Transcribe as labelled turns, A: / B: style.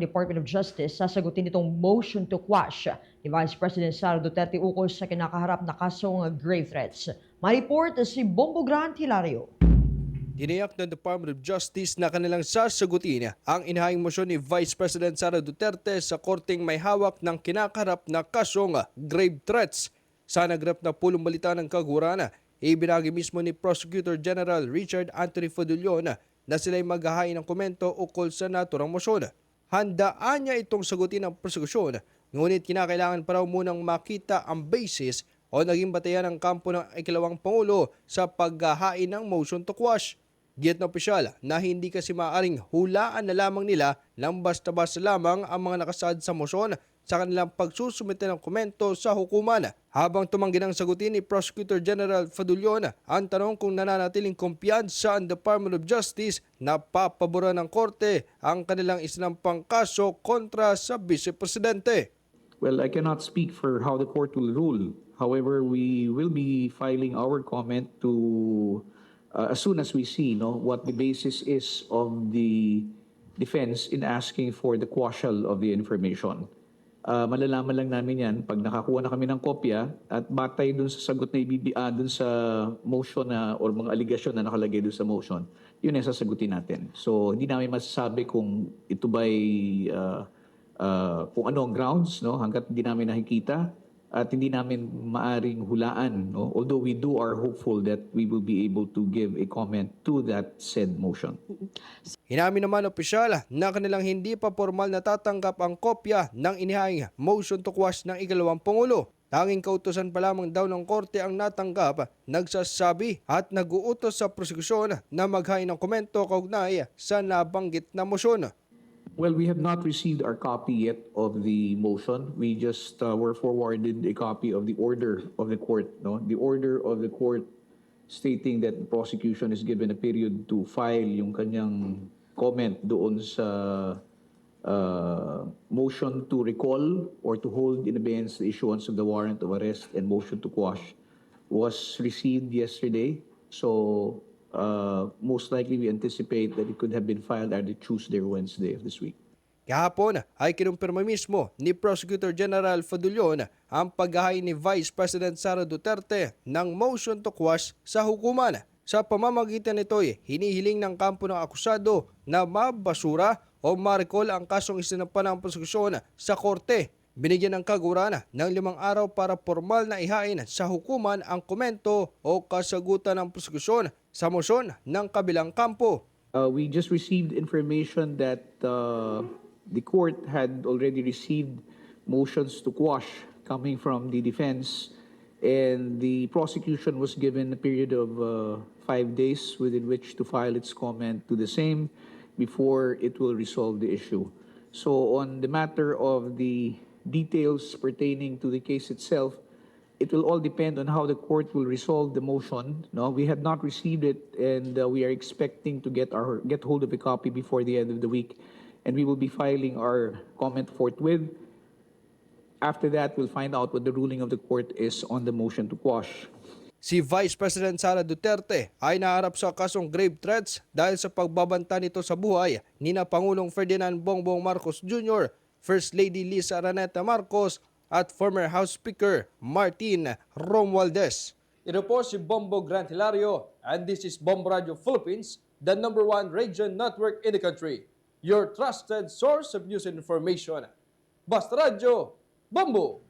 A: Department of Justice sasagutin itong motion to quash ni Vice President Sara Duterte ukol sa kinakaharap na kasong grave threats. May-report si Bombo Grant Hilario.
B: Tiniyak ng Department of Justice na kanilang sasagutin ang inihayang motion ni Vice President Sara Duterte sa korteng may hawak ng kinakaharap na kasong grave threats. Sa nagrap na pulong balita ng kagurana, ibinagi mismo ni Prosecutor General Richard Anthony Fadulyon na sila'y maghahain ng komento ukol sa naturang motion. Handaan niya itong sagutin ng prosekusyon, ngunit kinakailangan pa raw munang makita ang basis o naging batayan ng kampo ng ikalawang Pangulo sa paghahain ng motion to quash. Giyat na opisyal na hindi kasi maaaring hulaan na lamang nila ng basta-basta lamang ang mga nakasaad sa motion sa kanilang pagsusumite ng komento sa hukuman. Habang tumanggi ng sagutin ni Prosecutor General Fadulyon ang tanong kung nananatiling kumpiyansa ang Department of Justice na papaboran ng korte ang kanilang isinampang kaso kontra sa Vice Presidente.
C: Well, I cannot speak for how the court will rule. However, we will be filing our comment to as soon as we see what the basis is of the defense in asking for the quashal of the information. Malalaman lang namin yan pag nakakuha na kami ng kopya at batay dun sa sagot na dun sa motion na or mga aligasyon na nakalagay dun sa motion, yun ay sasagutin natin. So hindi namin masasabi kung ito ba'y kung ano ang grounds hanggat hindi namin nakikita at hindi namin maaring hulaan. Although we are hopeful that we will be able to give a comment to that said motion.
B: Inamin naman opisyal na kanilang hindi pa formal na tatanggap ang kopya ng inihayang motion to quash ng ikalawang Pangulo. Tanging kautusan pa lamang daw ng korte ang natanggap, nagsasabi at nag-uutos sa prosekusyon na maghain ng komento kaugnay sa nabanggit na motion.
C: Well, we have not received our copy yet of the motion. We just were forwarded a copy of the order of the court. The order of the court stating that the prosecution is given a period to file yung kanyang comment doon sa motion to recall or to hold in abeyance the issuance of the warrant of arrest and motion to quash was received yesterday. So most likely we anticipate that it could have been filed either Tuesday or Wednesday of this week.
B: Kahapon ay kinumpirma mismo ni Prosecutor General Fadulyon ang paghahain ni Vice President Sara Duterte ng motion to quash sa hukuman. Sa pamamagitan nito'y hinihiling ng kampo ng akusado na mabasura o ma-recall ang kasong isinampa ng prosekusyon sa korte. Binigyan ng kagurana ng 5 araw para formal na ihain sa hukuman ang komento o kasagutan ng prosekusyon sa motion ng kabilang kampo.
C: We just received information that the court had already received motions to quash coming from the defense, and the prosecution was given a period of 5 days within which to file its comment to the same before it will resolve the issue. So on the matter of the details pertaining to the case itself, it will all depend on how the court will resolve the motion. We had not received it, and we are expecting to get hold of a copy before the end of the week, and we will be filing our comment forthwith. After that, we'll find out what the ruling of the court is on the motion to quash.
B: Si Vice President Sara Duterte ay naharap sa kasong grave threats dahil sa pagbabanta nito sa buhay ni na Pangulong Ferdinand Bongbong Marcos Jr., First Lady Liza Araneta Marcos at former House Speaker Martin Romualdez. Ito po si Bombo Grant Hilario, and this is Bombo Radio Philippines, the #1 radio network in the country. Your trusted source of news and information. Basta Radio, Bombo!